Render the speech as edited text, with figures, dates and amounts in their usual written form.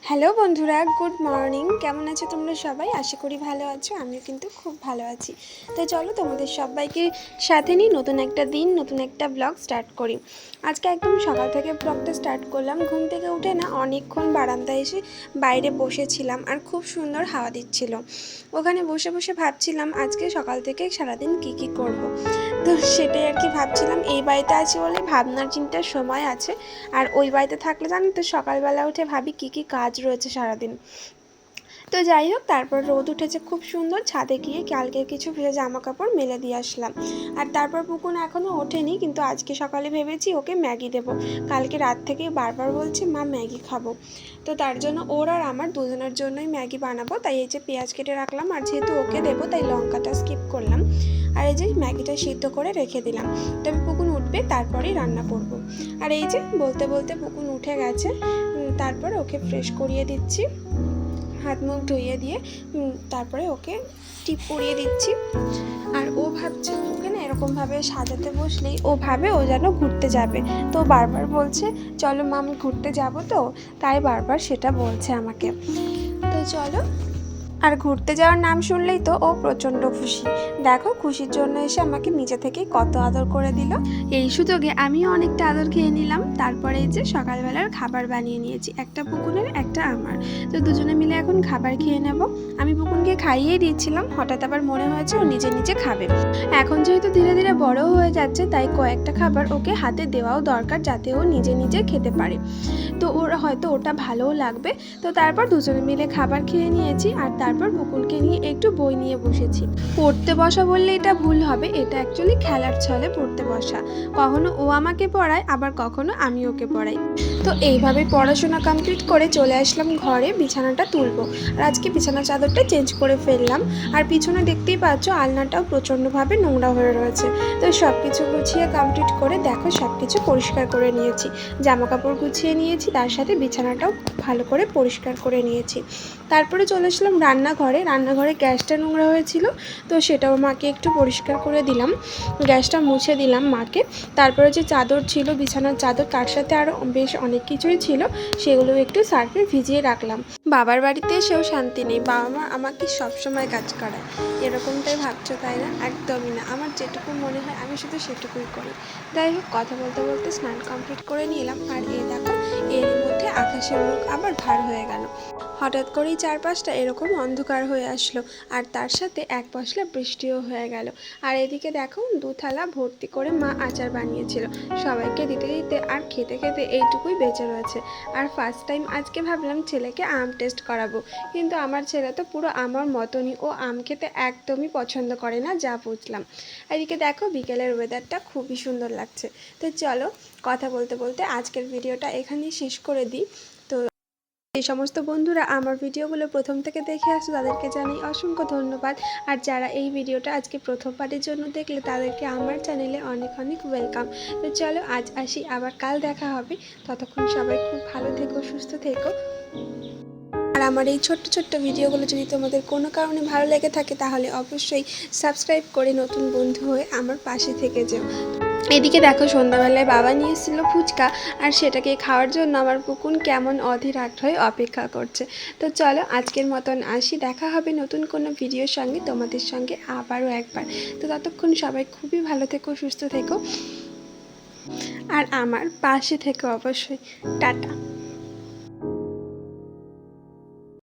Hello বন্ধুরা, good morning. কেমন আছো তোমরা সবাই? আশা করি ভালো আছো। আমিও কিন্তু খুব ভালো আছি। তো চলো তোমাদের সবাইকে সাথে নিয়ে নতুন একটা দিন, নতুন একটা ব্লগ স্টার্ট করি। আজকে একদম সকাল থেকে ব্লগটা স্টার্ট করলাম। ঘুম থেকে উঠে না অনেকক্ষণ বারান্দায় এসে বাইরে বসেছিলাম আর খুব সুন্দর হাওয়া দিচ্ছিল। ওখানে বসে বসে ভাবছিলাম আজকে সকাল থেকে সারাদিন কি করব। তো সেটাই আর কি ভাবছিলাম। এই বাড়িতে আছি বলে ভাবনার চিন্তার সময় আছে, আর ওই বাড়িতে থাকলে জানি তো সকালবেলা উঠে ভাবি কি কাজ রয়েছে সারাদিন। তো যাই হোক, তারপর রোদ উঠেছে খুব সুন্দর। ছাদে গিয়ে কালকের কিছু ভেজা জামা কাপড় মেলে দিয়ে আসলাম। আর তারপর পুকুন এখনও ওঠেনি, কিন্তু আজকে সকালে ভেবেছি ওকে ম্যাগি দেবো। কালকে রাত থেকে বারবার বলছে মা ম্যাগি খাবো। তো তার জন্য ওর আর আমার দুজনের জন্যই ম্যাগি বানাবো। তাই এই যে পেঁয়াজ কেটে রাখলাম, আর যেহেতু ওকে দেবো তাই লঙ্কাটা স্কিপ করলাম। আর এই যে ম্যাগিটা সিদ্ধ করে রেখে দিলাম। তবে পুকুন উঠবে তারপরেই রান্না করব। আর এই যে বলতে বলতে পুকুন উঠে গেছে। তারপর ওকে ফ্রেশ করিয়ে দিচ্ছি, হাত মুখ ধুইয়ে দিয়ে তারপরে ওকে টিপ পরিয়ে দিচ্ছি। আর ও ভাবছে ওকে না এরকমভাবে সাজাতে বসলেই ও ভাবে ও যেন ঘুরতে যাবে। তো বারবার বলছে চলো মা, আমি ঘুরতে যাব। তো তাই বারবার সেটা বলছে আমাকে। তো চলো। আর ঘুরতে যাওয়ার নাম শুনলেই তো ও প্রচণ্ড খুশি। দেখো, খুশির জন্য এসে আমাকে নিজে থেকেই কত আদর করে দিল। এই সুযোগে আমিও অনেকটা আদর খেয়ে নিলাম। তারপরে এই যে সকালবেলার খাবার বানিয়ে নিয়েছি, একটা পুকুনের একটা আমার। তো দুজনে মিলে এখন খাবার খেয়ে নেব। আমি পুকুনকে খাইয়েই দিচ্ছিলাম, হঠাৎ আবার মনে হয়েছে ও নিজে নিজে খাবে। এখন যেহেতু ধীরে ধীরে বড় হয়ে যাচ্ছে, তাই কয়েকটা খাবার ওকে হাতে দেওয়াও দরকার, যাতে ও নিজে নিজে খেতে পারে। তো ওর হয়তো ওটা ভালোও লাগবে। তো তারপর দুজনে মিলে খাবার খেয়ে নিয়েছি। আর তারপর পুকুরকে নিয়ে একটু বই নিয়ে বসেছি। পড়তে বসা বললে এটা ভুল হবে, এটা অ্যাকচুয়ালি খেলার ছলে পড়তে বসা। কখনো ও আমাকে পড়ায়, আবার কখনো আমি ওকে পড়াই। তো এইভাবে পড়াশোনা কমপ্লিট করে চলে আসলাম ঘরে, বিছানাটা তুলবো। আর আজকে বিছানা চাদরটা চেঞ্জ করে ফেললাম। আর পিছনে দেখতেই পাচ্ছ আলনাটাও প্রচণ্ডভাবে নোংরা হয়ে রয়েছে। তো সব কিছু গুছিয়ে কমপ্লিট করে দেখো সব কিছু পরিষ্কার করে নিয়েছি। জামা কাপড় গুছিয়ে নিয়েছি, তার সাথে বিছানাটাও ভালো করে পরিষ্কার করে নিয়েছি। তারপরে চলে আসলাম রান্নাঘরে। রান্নাঘরে গ্যাসটা নোংরা হয়েছিল, তো সেটাও মাকে একটু পরিষ্কার করে দিলাম। গ্যাসটা মুছে দিলাম মাকে। তারপরে যে চাদর ছিল, বিছানার চাদর, তার সাথে আরও বেশ অনেক কিছুই ছিল, সেগুলো একটু সার্ফে ভিজিয়ে রাখলাম। বাবার বাড়িতে এসেও শান্তি নেই, বাবা মা আমাকে সবসময় কাজ করায়। এরকমটাই ভাবছো তাই না? একদমই না। আমার যেটুকু মনে হয় আমি শুধু সেটুকুই করি। যাই হোক, কথা বলতে বলতে স্নান কমপ্লিট করে নিলাম। আর এই দেখো, এর মধ্যে আকাশের মুখ আবার ভার হয়ে গেল। হঠাৎ করেই চারপাশটা এরকম অন্ধকার হয়ে আসলো, আর তার সাথে এক পশলা বৃষ্টিও হয়ে গেল। আর এদিকে দেখো, 2 থালা ভর্তি করে মা আচার বানিয়েছিল, সবাইকে দিতে দিতে আর খেতে খেতে এইটুকুই বেঁচে রয়েছে। আর ফার্স্ট টাইম আজকে ভাবলাম ছেলেকে আম টেস্ট করাবো, কিন্তু আমার ছেলে তো পুরো আমার মতনই, ও আম খেতে একদমই পছন্দ করে না, যা বুঝলাম। এদিকে দেখো, বিকেলের ওয়েদারটা খুবই সুন্দর লাগছে। তো চলো, কথা বলতে বলতে আজকের ভিডিওটা এখানেই শেষ করে দিই। তো এই সমস্ত বন্ধুরা আমার ভিডিওগুলো প্রথম থেকে দেখে আসো, তাদেরকে জানাই অসংখ্য ধন্যবাদ। আর যারা এই ভিডিওটা আজকে প্রথমবারের জন্য দেখলে, তাদেরকে আমার চ্যানেলে অনেক অনেক ওয়েলকাম। তো চলো, আজ আসি, আবার কাল দেখা হবে। ততক্ষণ সবাই খুব ভালো থেকো, সুস্থ থেকো। আর আমার এই ছোট্ট ছোট্ট ভিডিওগুলো যদি তোমাদের কোনো কারণে ভালো লেগে থাকে, তাহলে অবশ্যই সাবস্ক্রাইব করে নতুন বন্ধু হয়ে আমার পাশে থেকে যেও। এদিকে দেখো, সন্ধ্যাবেলায় বাবা নিয়ে এসেছিলো ফুচকা, আর সেটাকে খাওয়ার জন্য আমার পুকুন কেমন অধীর হয়ে অপেক্ষা করছে। তো চলো, আজকের মতন আসি, দেখা হবে নতুন কোনো ভিডিওর সঙ্গে, তোমাদের সঙ্গে আবারও একবার। তো ততক্ষণ সবাই খুবই ভালো থেকো, সুস্থ থেকো, আর আমার পাশে থেকো অবশ্যই। টাটা।